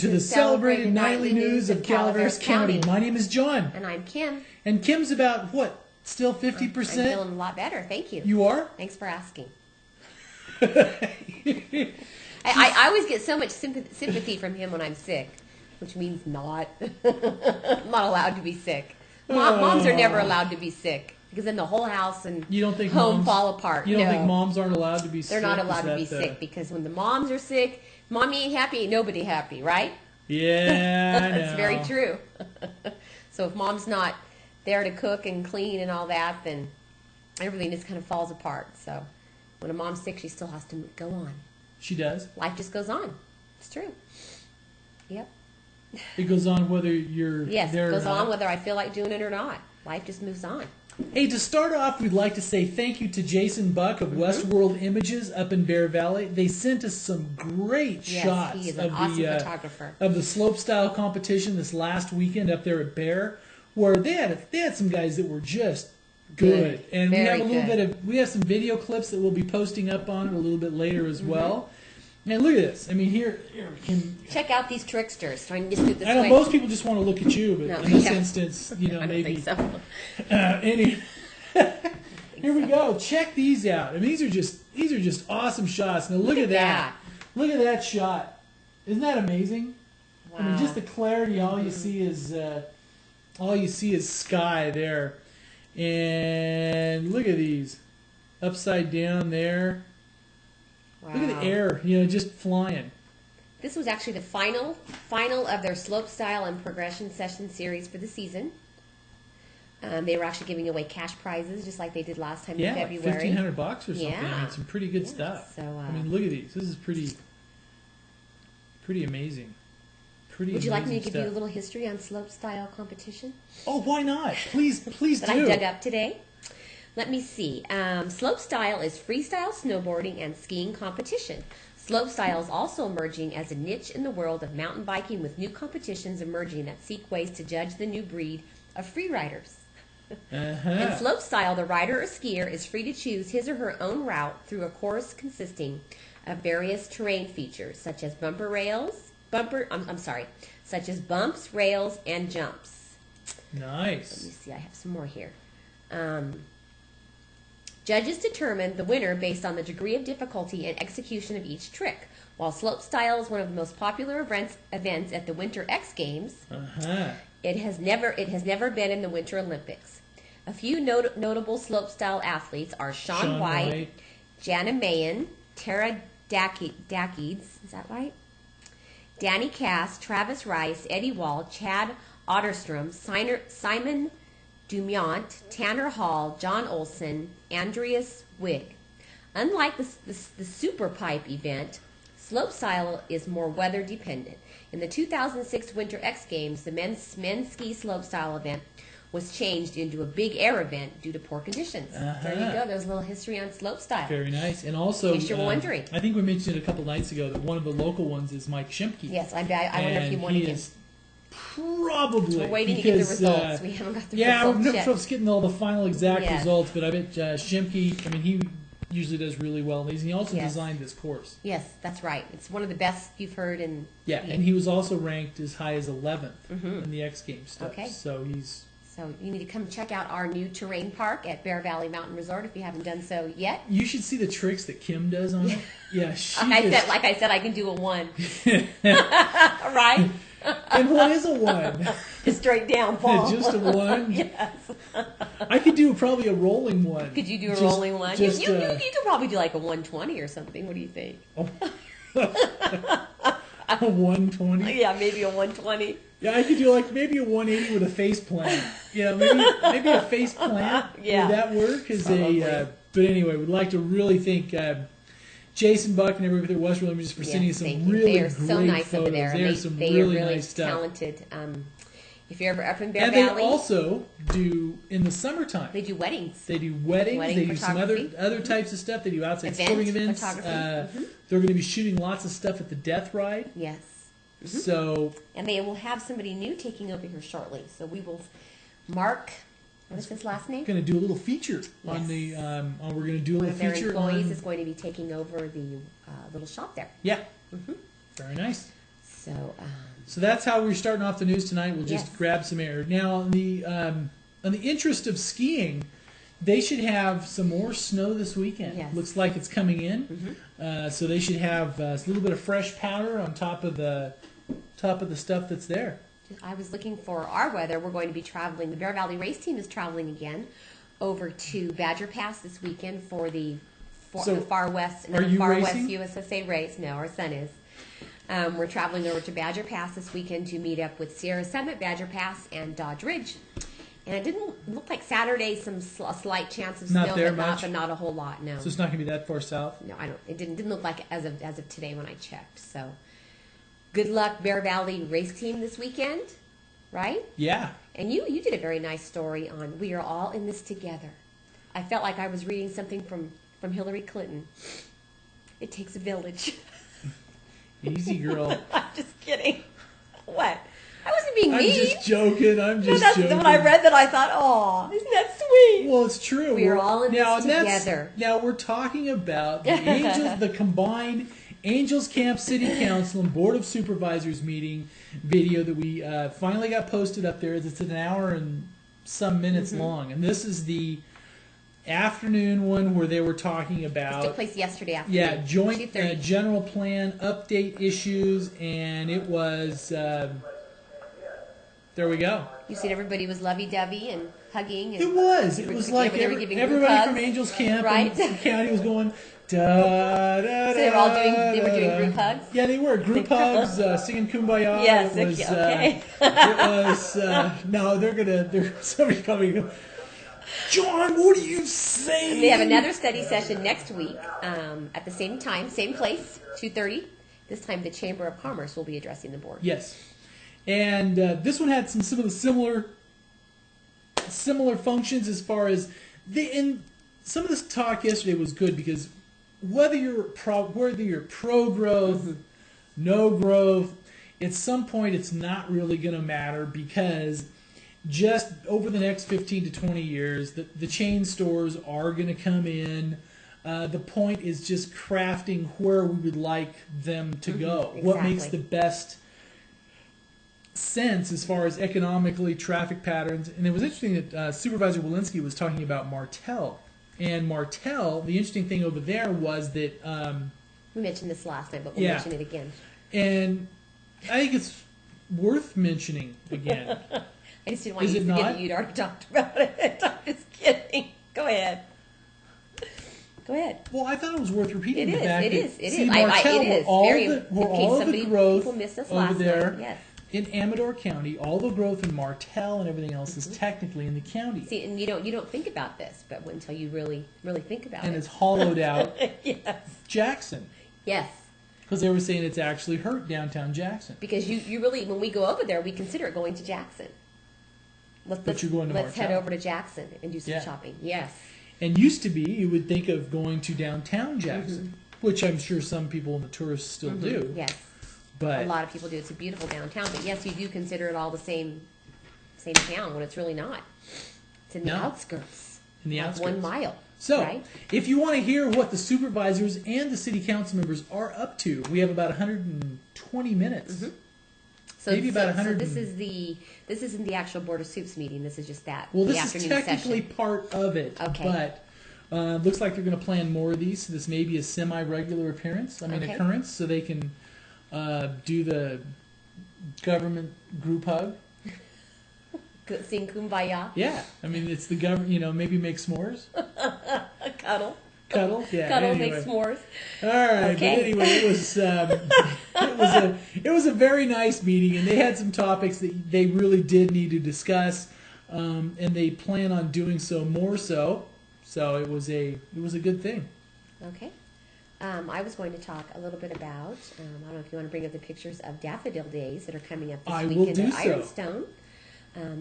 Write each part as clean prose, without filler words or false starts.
to the celebrated nightly news of Calaveras County. My name is John. And I'm Kim. And Kim's about, what, still 50%? I'm feeling a lot better, thank you. You are? Thanks for asking. I always get so much sympathy from him when I'm sick, which means not. I'm not allowed to be sick. Moms are never allowed to be sick. Because then the whole house and home fall apart. You don't think moms aren't allowed to be sick? They're not allowed to be sick because when the moms are sick, mommy ain't happy, ain't nobody happy, right? Yeah, I know. That's very true. So if mom's not there to cook and clean and all that, then everything just kind of falls apart. So when a mom's sick, she still has to go on. She does? Life just goes on. It's true. Yep. It goes on whether you're there or not? Yes, it goes on whether I feel like doing it or not. Life just moves on. Hey, to start off, we'd like to say thank you to Jason Buck of Westworld Images up in Bear Valley. They sent us some great shots he is an awesome photographer. Of the slopestyle competition this last weekend up there at Bear, where they had some guys that were just good. And we have some video clips that we'll be posting up on it a little bit later as well. And look at this. I mean, here check out these tricksters. Trying to just do this. I know most people just want to look at you, but in this instance, I don't maybe. Think so. Here we go. Check these out. I mean, these are just awesome shots. Now look at that. Look at that shot. Isn't that amazing? Wow. I mean, just the clarity. All you see is sky there, and look at these upside down there. Wow. Look at the air, just flying. This was actually the final of their slopestyle and progression session series for the season. They were actually giving away cash prizes, just like they did last time in February. Like $1,500 or something. Yeah. I mean, some pretty good stuff. So, I mean, look at these. This is pretty amazing. Would you like me to give you a little history on slopestyle competition? Oh, why not? Please do. That I dug up today. Let me see. Slopestyle is freestyle snowboarding and skiing competition. Slopestyle is also emerging as a niche in the world of mountain biking, with new competitions emerging that seek ways to judge the new breed of freeriders. In slopestyle, the rider or skier is free to choose his or her own route through a course consisting of various terrain features, such as such as bumps, rails, and jumps. Nice. Let me see. I have some more here. Judges determine the winner based on the degree of difficulty and execution of each trick. While slopestyle is one of the most popular events at the Winter X Games, it has never been in the Winter Olympics. A few notable slopestyle athletes are Shaun White, Jana Mayen, Tara Dakides, is that right? Danny Cass, Travis Rice, Eddie Wall, Chad Otterstrom, Simon Dumont, Tanner Hall, John Olson, Andreas Wigg. Unlike the Super Pipe event, slopestyle is more weather dependent. In the 2006 Winter X Games, the men's ski slopestyle event was changed into a big air event due to poor conditions. There you go. There's a little history on slopestyle. Very nice. And also, in case you're wondering, I think we mentioned it a couple nights ago that one of the local ones is Mike Shimke. Yes, I wonder if you wanted him. Probably. We're waiting to get the results. We haven't got the results yet. Yeah, we're getting all the final exact results, but I bet Shimke, I mean, he usually does really well. And he also designed this course. Yes, that's right. It's one of the best you've heard. And he was also ranked as high as 11th in the X Games stuff. Okay. So you need to come check out our new terrain park at Bear Valley Mountain Resort if you haven't done so yet. You should see the tricks that Kim does on it. Yeah, like I said, I can do a 1. Right? And what is a 1? Just straight down fall. Just a 1? Yes. I could do probably a rolling 1. Could you do a rolling 1? You could probably do like a 120 or something. What do you think? A 120? Yeah, maybe a 120. Yeah, I could do like maybe a 180 with a face plant. Yeah, maybe a face plant. Yeah. Would that work? But anyway, we'd like to really thank Jason Buck and everybody at Westworld Images for sending us some really great photos. They are so nice over there. They are really nice talented. If you're ever up in Bear Valley. And they also do, in the summertime. They do weddings. They do weddings. They do some other types of stuff. They do outside sporting events. They're going to be shooting lots of stuff at the Death Ride. Yes. So. And they will have somebody new taking over here shortly. So we will, Mark, what is his last name? Going to do a little feature on the. We're going to do a little feature. One of their employees is going to be taking over the little shop there. Yeah. Very nice. So that's how we're starting off the news tonight. We'll just grab some air. Now, on the interest of skiing, they should have some more snow this weekend. Yes. Looks like it's coming in. So they should have a little bit of fresh powder on top of the stuff that's there. I was looking for our weather. We're going to be traveling. The Bear Valley race team is traveling again over to Badger Pass this weekend for the Far West West USSA race. No, our son is. We're traveling over to Badger Pass this weekend to meet up with Sierra Summit, Badger Pass, and Dodge Ridge. And it didn't look like Saturday, a slight chance of snow, but not a whole lot. No. So it's not going to be that far south. No, I don't. It didn't look like as of today when I checked. So, good luck, Bear Valley race team this weekend, right? Yeah. And you did a very nice story on "We are all in this together." I felt like I was reading something from Hillary Clinton. It takes a village. Easy, girl. I'm just kidding. What? I wasn't being mean. I'm just joking. Joking. When I read that, I thought, "Oh, isn't that sweet?" Well, it's true. We're all in this together. Now we're talking about the Angels, the combined Angels Camp City Council and Board of Supervisors meeting video that we finally got posted up there. It's an hour and some minutes long, and this is the afternoon one where they were talking about. This took place yesterday afternoon. Yeah, joint general plan update issues, and it was. There we go. You said everybody was lovey-dovey and hugging. And it was like everybody from Angels Camp and the county was going, da, da, da. So they were doing group hugs? Yeah, they were. Group hugs, singing Kumbaya. Yes, it was, okay. It was, no, there's somebody coming, John, what are you saying? They have another study session next week at the same time, same place, 2:30. This time the Chamber of Commerce will be addressing the board. Yes. And this one had some of the similar functions as far as some of this talk yesterday was good because whether you're pro growth, no growth, at some point it's not really going to matter because just over the next 15 to 20 years, the chain stores are going to come in. The point is just crafting where we would like them to go. Exactly. What makes the best sense as far as economically traffic patterns. And it was interesting that Supervisor Walensky was talking about Martell. And Martell, the interesting thing over there was that... we mentioned this last night, but we'll mention it again. And I think it's worth mentioning again. I just didn't want you to forget that you'd already talked about it. I'm just kidding. Go ahead. Go ahead. Well, I thought it was worth repeating. It is. It is. Martell, it is. all of the growth missed us over there. Night. Yes. In Amador County, all the growth in Martell and everything else is technically in the county. See, and you don't think about this, but until you really think about it. And it's hollowed out yes. Jackson. Yes. Because they were saying it's actually hurt downtown Jackson. Because you really, when we go over there, we consider going to Jackson. But you're going to Let's head over to Jackson and do some shopping. Yes. And used to be, you would think of going to downtown Jackson, which I'm sure some people and the tourists still do. Yes. But a lot of people do. It's a beautiful downtown, but yes, you do consider it all the same town when it's really not. It's in the outskirts. In the outskirts. 1 mile. So, right? If you want to hear what the supervisors and the city council members are up to, we have about 120 minutes. So maybe about 100. So this isn't the actual Board of Soups meeting. This is just that. Well, this is technically part of it. Okay. But looks like they're going to plan more of these. So this may be a semi-regular occurrence. Occurrence, so they can do the government group hug. Sing Kumbaya. Yeah, I mean it's the government. Maybe make s'mores. Cuddle. Yeah. Cuddle, anyway. make s'mores. All right, okay. But anyway, it was a very nice meeting, and they had some topics that they really did need to discuss, and they plan on doing so more so. So it was a good thing. Okay. I was going to talk a little bit about, I don't know if you want to bring up the pictures of Daffodil Days that are coming up this weekend at Ironstone.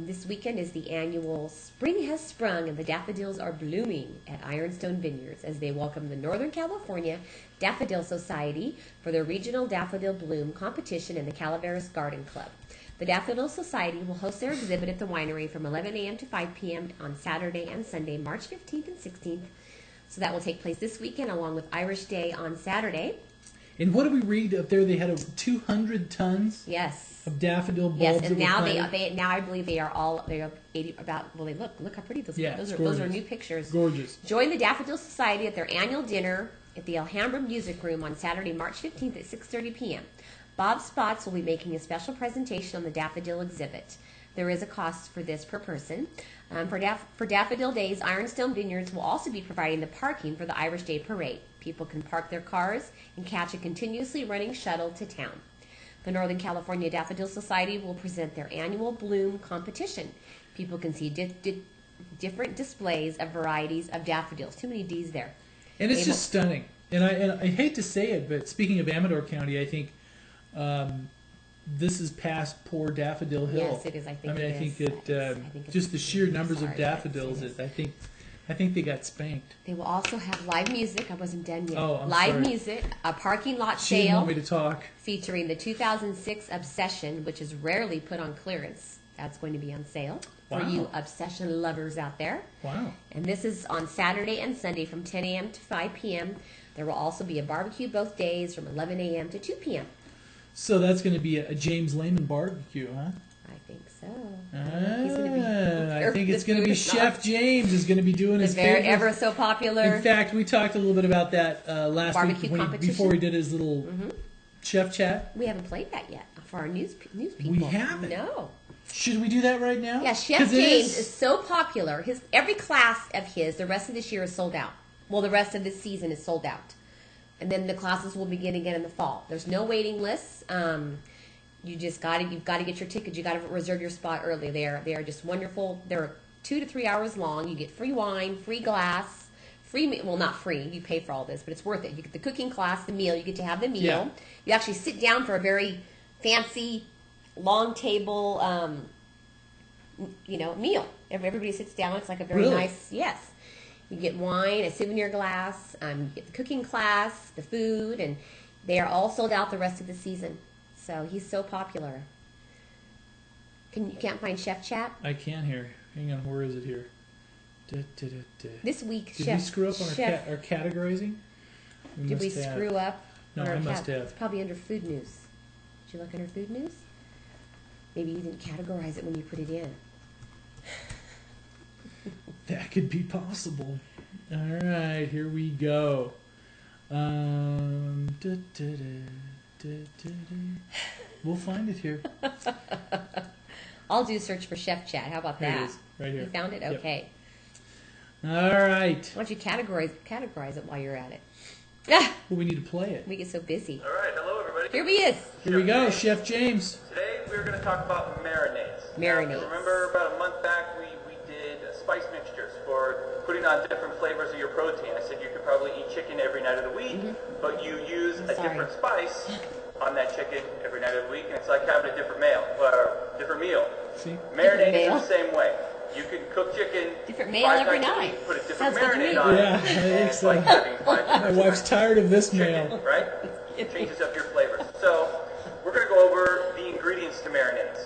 This weekend is the annual Spring Has Sprung and the Daffodils Are Blooming at Ironstone Vineyards as they welcome the Northern California Daffodil Society for their regional Daffodil Bloom competition in the Calaveras Garden Club. The Daffodil Society will host their exhibit at the winery from 11 a.m. to 5 p.m. on Saturday and Sunday, March 15th and 16th. So that will take place this weekend along with Irish Day on Saturday. And what did we read up there? They had over 200 tons Yes. of daffodil bulbs. Yes, and that now were they planted. now I believe they are 80 about. Well, look how pretty those those are. Gorgeous. Those are new pictures. Gorgeous. Join the Daffodil Society at their annual dinner at the Alhambra Music Room on Saturday, March 15th at 6:30 p.m. Bob Spots will be making a special presentation on the daffodil exhibit. There is a cost for this per person. For Daffodil Days, Ironstone Vineyards will also be providing the parking for the Irish Day Parade. People can park their cars and catch a continuously running shuttle to town. The Northern California Daffodil Society will present their annual bloom competition. People can see different displays of varieties of daffodils. Too many D's there. And it's just stunning. And I hate to say it, but speaking of Amador County, I think this is past poor Daffodil Hill. Yes, it is. I think. I think it just the sheer numbers of daffodils. I think they got spanked. They will also have live music. I wasn't done yet. Oh, I'm live sorry. music, a parking lot She didn't sale want me to talk. featuring the 2006 Obsession, which is rarely put on clearance. That's going to be on sale for Wow. you Obsession lovers out there. Wow. And this is on Saturday and Sunday from 10 a.m. to 5 p.m. There will also be a barbecue both days from 11 a.m. to 2 p.m. So that's going to be a James Lehman barbecue, huh? I think so. He's gonna be I think it's going to be Chef James is going to be doing his favorite. ever so popular. In fact, we talked a little bit about that last Barbecue week before he did his little chef chat. We haven't played that yet for our news people. We haven't? No. Should we do that right now? Yeah, Chef 'Cause James is so popular. Every class of his, the rest of this year is sold out. Well, the rest of this season is sold out. And then the classes will begin again in the fall. There's no waiting lists. You've got to get your tickets. You got to reserve your spot early. They are just wonderful. They're 2 to 3 hours long. You get free wine, free glass, well, not free. You pay for all this, but it's worth it. You get the cooking class, the meal. You get to have the meal. Yeah. You actually sit down for a very fancy, long table, meal. Everybody sits down. It's like a very Really? nice, yes. You get wine, a souvenir glass, you get the cooking class, the food, and they are all sold out the rest of the season. So he's so popular. You can't find Chef Chat? I can hear. Hang on, where is it here? This week, Did Chef... we screw up on Chef, our categorizing? did we screw up? No, on our I must have. It's probably under food news. Did you look under food news? Maybe you didn't categorize it when you put it in. That could be possible. All right, here we go. We'll find it here. I'll do a search for Chef Chat. How about Here that? it is, right here. You found it? Yep. Okay. All right. Why don't you categorize it while you're at it? Well, we need to play it. We get so busy. All right, hello everybody. Here he is. Here we go, Chef James. Today we're going to talk about marinades. Marinades. Now, if you remember about a month back we did spice mixtures for putting on different flavors of your protein. I said you could probably eat chicken every night of the week, but you use a different spice on that chicken every night of the week, and it's like having a different meal. See? Marinade meal. is the same way. You can cook chicken Different meal 5 every nights a night. week, put a different Sounds good to me. marinade on Yeah, I it. think and it's so. like having 5 My different wife's tired of this chicken, meal. right? It changes up your flavors. So we're going to go over the ingredients to marinades.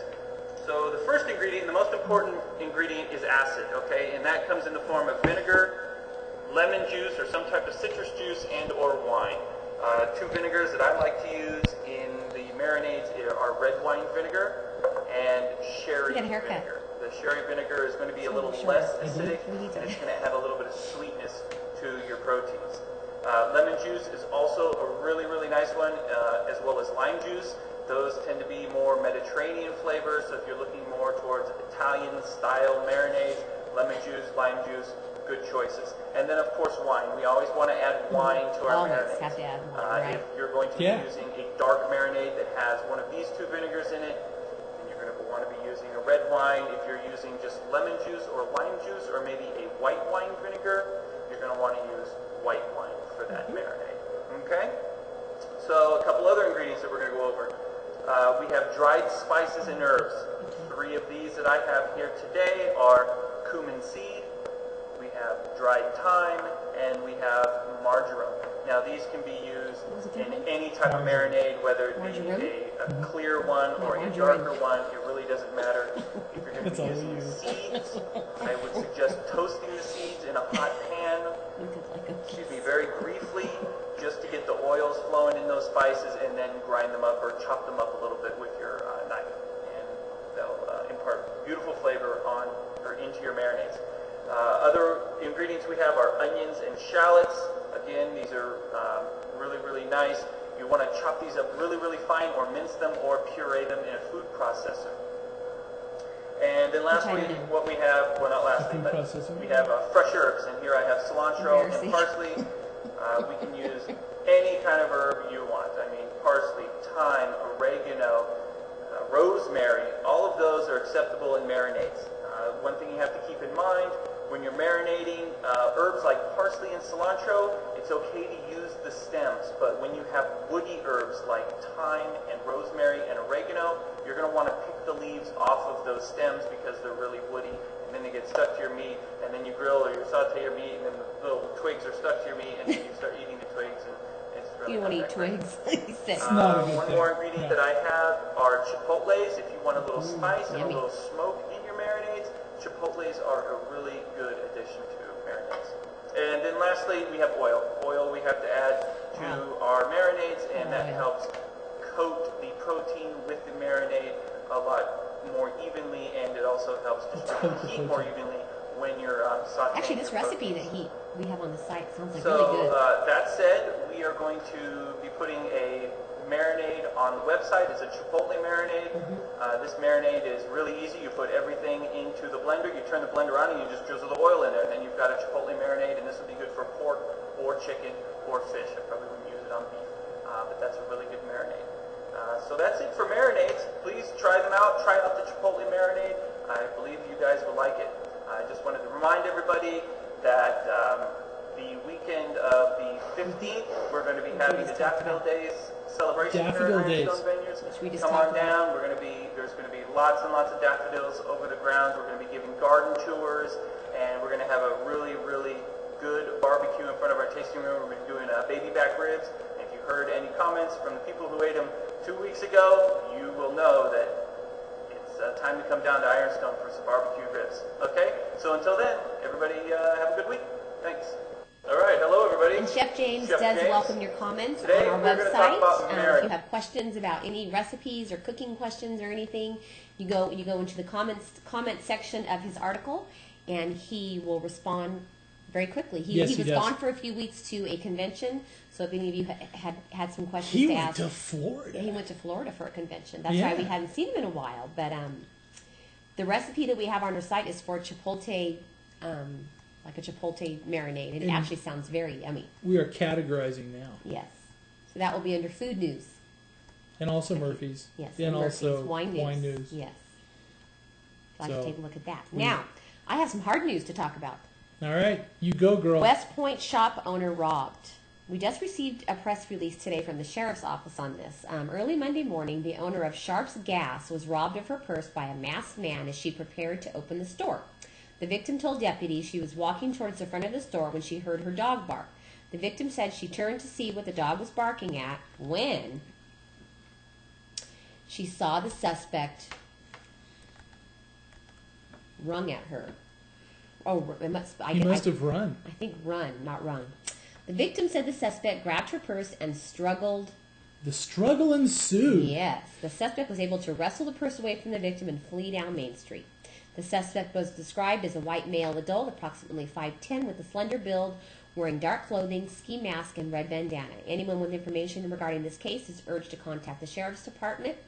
So the first ingredient, the most important ingredient, is acid, okay? And that comes in the form of vinegar, lemon juice, or some type of citrus juice, and or wine. 2 vinegars that I like to use in the marinades are red wine vinegar and sherry You got a haircut. vinegar. The sherry vinegar is going to be a little Sure. less acidic, and it's going to add a little bit of sweetness to your proteins. Lemon juice is also a really, really nice one, as well as lime juice. Those tend to be more Mediterranean flavors, so if you're looking more towards Italian-style marinades, lemon juice, lime juice, good choices. And then, of course, wine. We always want to add wine to our Always marinades. have to add wine, right? If you're going to Yeah. be using a dark marinade that has one of these 2 vinegars in it, then you're going to want to be using a red wine. If you're using just lemon juice or lime juice, or maybe a white wine vinegar, you're going to want to use white wine for that marinade. Okay? So a couple other ingredients that we're going to go over. We have dried spices and herbs. 3 of these that I have here today are cumin seed, we have dried thyme, and we have marjoram. Now these can be used in any type of marinade, whether it be a clear one or a darker one. It really doesn't matter. If you're going That's to all be we using use. seeds, I would suggest toasting the seeds in a hot pan, very briefly, just to get the oils flowing in those spices and then grind them up or chop them up a little bit with your knife. And they'll impart beautiful flavor on or into your marinades. Other ingredients we have are onions and shallots. Again, these are really, really nice. You want to chop these up really, really fine or mince them or puree them in a food processor. And then lastly, what we have, well not lastly, but we have fresh herbs. And here I have cilantro and parsley. We can use any kind of herb you want. I mean, parsley, thyme, oregano, rosemary, all of those are acceptable in marinades. One thing you have to keep in mind, when you're marinating herbs like parsley and cilantro, it's okay to use the stems, but when you have woody herbs like thyme and rosemary and oregano, you're going to want to pick the leaves off of those stems because they're really woody, and then they get stuck to your meat, and then you grill or you saute your meat, and then the little twigs are stuck to your meat, and then you start eating the twigs, and it's really you don't want to eat twigs. One more ingredient that I have are chipotles. If you want a little spice and a little smoke in your marinades, chipotles are a really good addition to marinades. And then lastly, we have oil. Oil we have to add to our marinades, and that helps coat the protein with the marinade a lot more evenly, and it also helps distribute the heat more evenly when you're sauteing. Actually, this recipe that we have on the site sounds like really good. That said, we are going to be putting a marinade on the website. It's a chipotle marinade. This marinade is really easy. You put everything into the blender, you turn the blender on, and you just drizzle the oil in there. Then you've got a chipotle marinade, and this would be good for pork or chicken or fish. I probably wouldn't use it on beef, but that's a really good marinade. So that's it for marinades. Please try them out. Try out the chipotle marinade. I believe you guys will like it. I just wanted to remind everybody that the weekend of the 15th, we're going to be having the Daffodil Days celebration here at Ironstone Vineyards. Come on down. There's going to be lots and lots of daffodils over the grounds. We're going to be giving garden tours, and we're going to have a really, really good barbecue in front of our tasting room. We're going to be doing baby back ribs. And if you heard any comments from the people who ate them 2 weeks ago, you will know that it's time to come down to Ironstone for some barbecue ribs. Okay? So until then, everybody have a good week. Thanks. All right, hello everybody. And Chef James welcome your comments on our website. If you have questions about any recipes or cooking questions or anything, you go into the comment section of his article, and he will respond very quickly. He was gone for a few weeks to a convention, so if any of you had some questions to ask. He went to Florida. He went to Florida for a convention. That's why we hadn't seen him in a while. But the recipe that we have on our site is for chipotle. Like a chipotle marinade, and it actually sounds very yummy. We are categorizing now. Yes. So that will be under food news. And also Murphy's. Yes. And Murphy's. also wine news. Yes. So I can take a look at that. Now, I have some hard news to talk about. All right. You go, girl. West Point shop owner robbed. We just received a press release today from the sheriff's office on this. Early Monday morning, the owner of Sharp's Gas was robbed of her purse by a masked man as she prepared to open the store. The victim told deputies she was walking towards the front of the store when she heard her dog bark. The victim said she turned to see what the dog was barking at when she saw the suspect rung at her. Oh, he must have run. I think run, not rung. The victim said the suspect grabbed her purse and struggled. The struggle ensued. Yes. The suspect was able to wrestle the purse away from the victim and flee down Main Street. The suspect was described as a white male adult, approximately 5'10", with a slender build, wearing dark clothing, ski mask, and red bandana. Anyone with information regarding this case is urged to contact the Sheriff's Department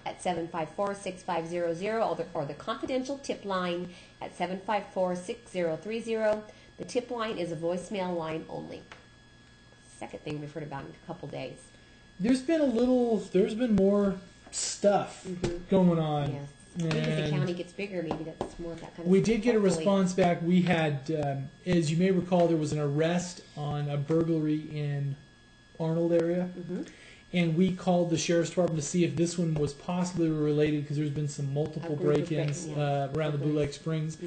at 754-6500 or the confidential tip line at 754-6030. The tip line is a voicemail line only. Second thing we've heard about in a couple days. There's been more stuff going on. Yes. I think as the county gets bigger, maybe that's more of that kind of We stuff. did get a response back. We had, as you may recall, there was an arrest on a burglary in Arnold area. And we called the Sheriff's Department to see if this one was possibly related because there's been some multiple break-ins around the Blue Lake Springs.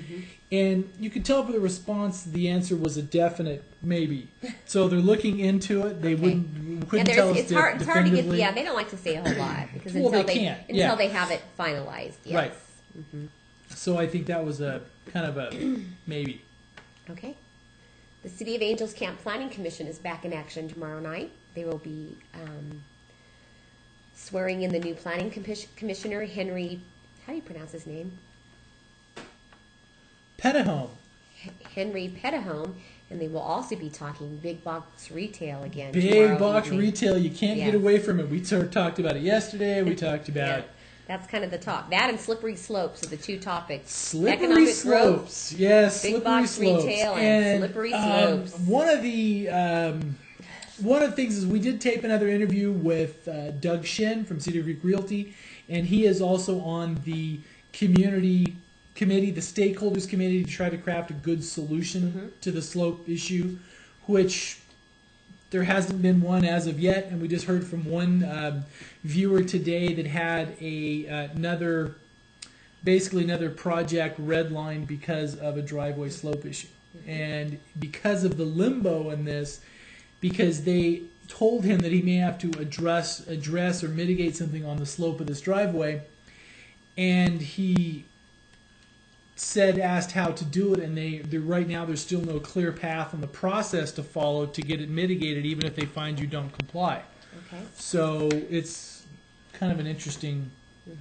And you could tell by the response the answer was a definite maybe. So they're looking into it. They couldn't tell us it's hard to get. Yeah, they don't like to say a whole lot because until they have it finalized. Yes. Right. So I think that was a kind of a maybe. Okay. The City of Angels Camp Planning Commission is back in action tomorrow night. They will be swearing in the new planning commissioner, Henry, how do you pronounce his name? Petahome. Henry Petahome, and they will also be talking big box retail again. Big box retail, you can't get away from it. We talked about it yesterday. We talked about... Yeah. That's kind of the talk. That and slippery slopes are the two topics. Slippery Economic slopes. Growth, yes, big slippery box slopes. retail and slippery slopes. One of the things is we did tape another interview with Doug Shin from Cedar Creek Realty, and he is also on the community committee, the stakeholders committee, to try to craft a good solution to the slope issue, which there hasn't been one as of yet. And we just heard from one viewer today that had another project redlined because of a driveway slope issue. And because of the limbo in this, because they told him that he may have to address or mitigate something on the slope of this driveway, and he asked how to do it, and they right now there's still no clear path on the process to follow to get it mitigated, even if they find you don't comply. Okay. So it's kind of an interesting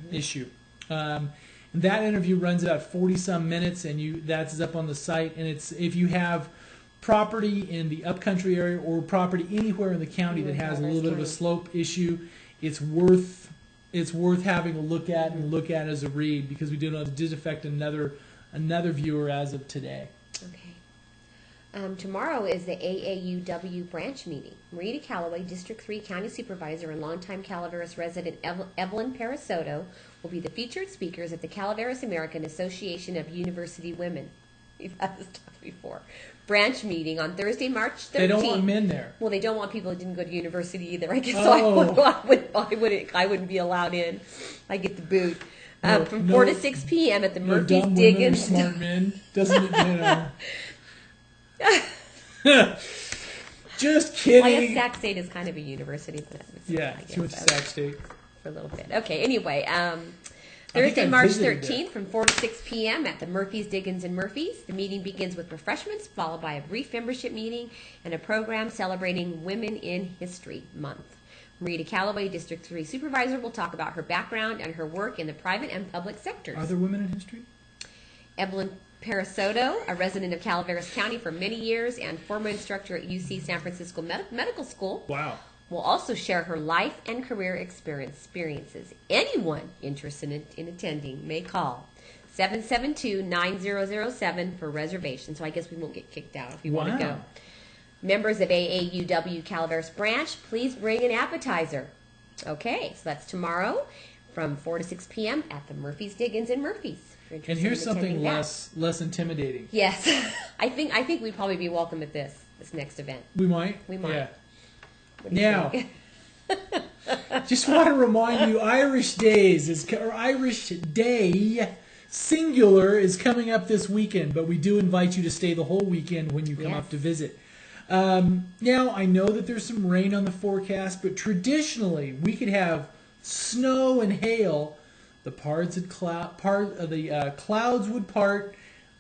issue. And that interview runs about 40-some minutes, and that's up on the site. And it's if you have property in the upcountry area or property anywhere in the county that has a little bit of a slope issue, it's worth having a look at as a read, because we did affect another viewer as of today. Okay. Tomorrow is the AAUW branch meeting. Marita Calloway, District 3 County Supervisor and longtime Calaveras resident Evelyn Parasoto will be the featured speakers at the Calaveras American Association of University Women. We've had this talk before. Branch meeting on Thursday, March 13th. They don't want men there. Well, they don't want people who didn't go to university either, I guess. Oh. So I wouldn't be allowed in. I get the boot. From 4 to 6 p.m. at the Murphy's dumb Diggins. Women or smart men. Doesn't Just kidding. Well, I guess Sac State is kind of a university, but yeah, she went to Sac State for a little bit. Okay, anyway, Thursday, March 13th, from 4 to 6 p.m. at the Murphy's Diggins in Murphy's. The meeting begins with refreshments, followed by a brief membership meeting and a program celebrating Women in History Month. Marita Calloway, District 3 Supervisor, will talk about her background and her work in the private and public sectors. Are there women in history? Evelyn Parasoto, a resident of Calaveras County for many years and former instructor at UC San Francisco Medical School, wow, will also share her life and career experiences. Anyone interested in attending may call 772-9007 for reservations. So I guess we won't get kicked out if you want to go. Members of AAUW Calaveras branch, please bring an appetizer. Okay, so that's tomorrow from 4 to 6 p.m. at the Murphy's Diggins in Murphy's. And here's something less intimidating. Yes, I think we'd probably be welcome at this next event. We might. We might. Yeah. Now, just want to remind you, Irish Day singular is coming up this weekend, but we do invite you to stay the whole weekend when you come up to visit. Now, I know that there's some rain on the forecast, but traditionally we could have snow and hail. The clouds would part.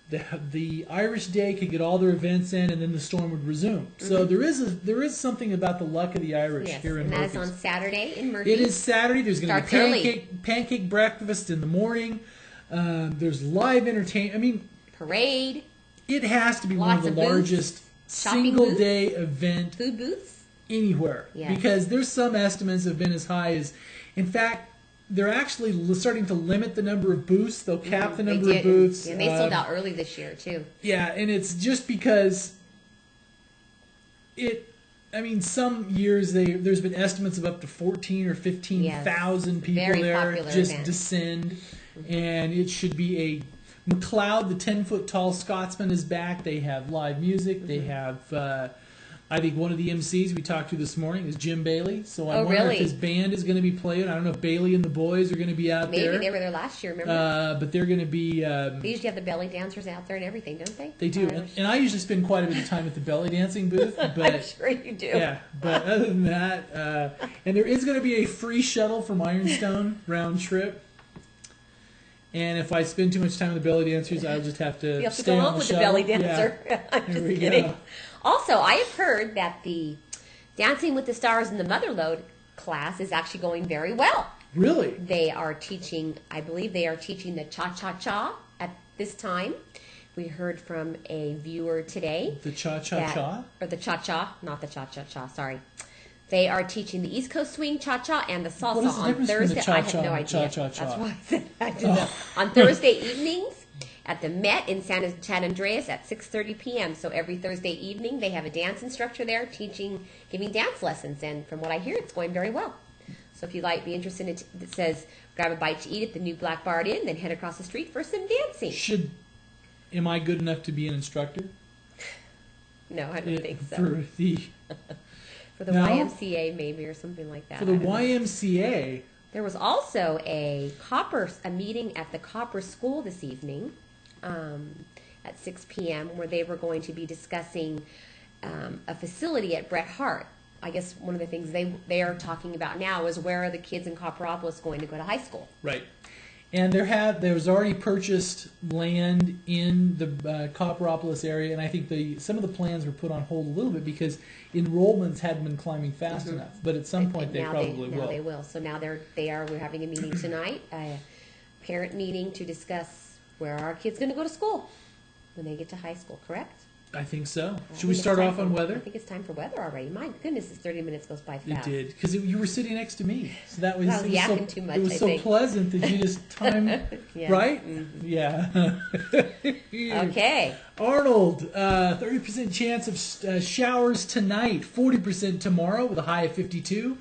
The Irish Day could get all their events in, and then the storm would resume. So there is something about the luck of the Irish here in Murphy's. And that is on Saturday in Murphy's. It is Saturday. There's going to be pancake breakfast in the morning. There's live entertainment. I mean, parade. It has to be one of the largest single-day event food booths anywhere, because there's some estimates have been as high as, in fact, they're actually starting to limit the number of booths. They'll cap the number of booths. And they sold out early this year too. Yeah, and it's just because some years there's been estimates of up to 14 or 15,000 people there just event. descend, and it should be a McLeod, the 10-foot tall Scotsman, is back. They have live music. They have, I think one of the MCs we talked to this morning is Jim Bailey. So I wonder if his band is going to be playing. I don't know if Bailey and the boys are going to be out there. Maybe they were there last year, remember? But they're going to be... they usually have the belly dancers out there and everything, don't they? They do. And I usually spend quite a bit of time at the belly dancing booth. But, I'm sure you do. Yeah, but other than that... and there is going to be a free shuttle from Ironstone round trip. And if I spend too much time with the belly dancers, I'll just have to stay go on home the with shuttle. the belly dancer. Yeah. I'm just kidding. Also, I have heard that the Dancing with the Stars and the Motherlode class is actually going very well. Really? They are teaching, I believe they are teaching the cha-cha-cha at this time. We heard from a viewer today. The cha-cha-cha? Or the cha-cha, not the cha-cha-cha, sorry. They are teaching the East Coast Swing cha-cha and the salsa on Thursday. I had no idea. Cha-cha-cha? That's why I said I didn't know. On Thursday evenings at the Met in San Andreas at 6:30 p.m. So every Thursday evening they have a dance instructor there giving dance lessons. And from what I hear, it's going very well. So if you might be interested in it, it says grab a bite to eat at the new Black Bart Inn, then head across the street for some dancing. Am I good enough to be an instructor? No, I don't think so. For the No? YMCA maybe or something like that. For the YMCA? There was also a meeting at the Copper School this evening at 6 p.m. where they were going to be discussing a facility at Bret Harte. I guess one of the things they are talking about now is where are the kids in Copperopolis going to go to high school. Right. And there's already purchased land in the Copperopolis area, and I think some of the plans were put on hold a little bit because enrollments hadn't been climbing fast enough. But at some point they probably will. Now they will. So now we're having a meeting tonight, a parent meeting to discuss where our kids going to go to school when they get to high school. Correct? I think so. Should we start off on weather? I think it's time for weather already. My goodness, this 30 minutes goes by fast. It did, because you were sitting next to me. So that was, I was yakking too much, it was I so think. pleasant that you just timed, Yeah. right? Mm-hmm. Yeah. Okay. Arnold, 30% chance of showers tonight, 40% tomorrow with a high of 52.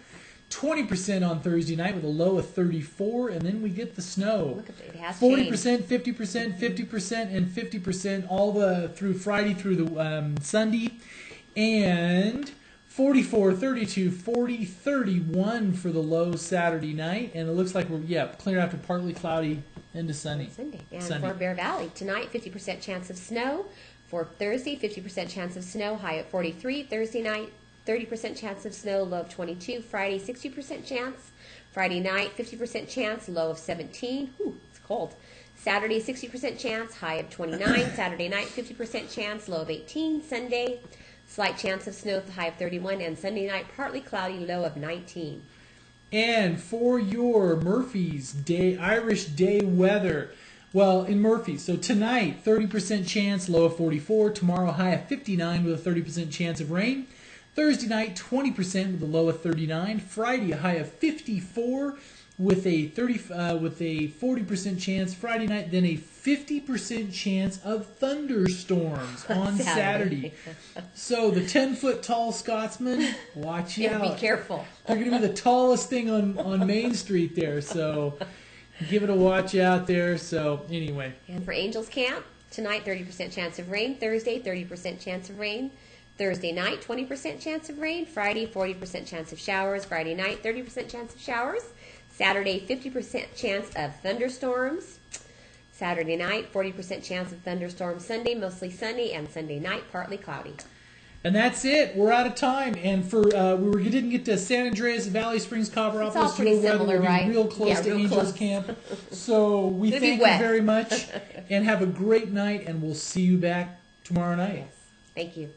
20% on Thursday night with a low of 34, and then we get the snow. Look at it, it has 40%, 50%, 50%, and 50% all through Friday through the Sunday, and 44, 32, 40, 31 for the low Saturday night, and it looks like we're clear after partly cloudy into sunny. Sunday. And for Bear Valley tonight, 50% chance of snow. For Thursday, 50% chance of snow, high at 43. Thursday night, 30% chance of snow, low of 22. Friday, 60% chance. Friday night, 50% chance, low of 17. Whew, it's cold. Saturday, 60% chance, high of 29. Saturday night, 50% chance, low of 18. Sunday, slight chance of snow, high of 31. And Sunday night, partly cloudy, low of 19. And for your Murphy's Irish Day weather, well, in Murphy's, so tonight, 30% chance, low of 44. Tomorrow, high of 59 with a 30% chance of rain. Thursday night, 20% with a low of 39. Friday, a high of 54 with a 40% chance. Friday night, then a 50% chance of thunderstorms on Saturday. So the 10-foot tall Scotsman, watch out. Be careful. They're going to be the tallest thing on Main Street there. So give it a watch out there. So anyway. And for Angels Camp, tonight, 30% chance of rain. Thursday, 30% chance of rain. Thursday night, 20% chance of rain. Friday, 40% chance of showers. Friday night, 30% chance of showers. Saturday, 50% chance of thunderstorms. Saturday night, 40% chance of thunderstorms. Sunday, mostly sunny. And Sunday night, partly cloudy. And that's it. We're out of time. And for we didn't get to San Andreas, Valley Springs, Copperopolis. It's all pretty similar, right? Real close to Angels Camp. So we thank you very much, and have a great night. And we'll see you back tomorrow night. Yes. Thank you.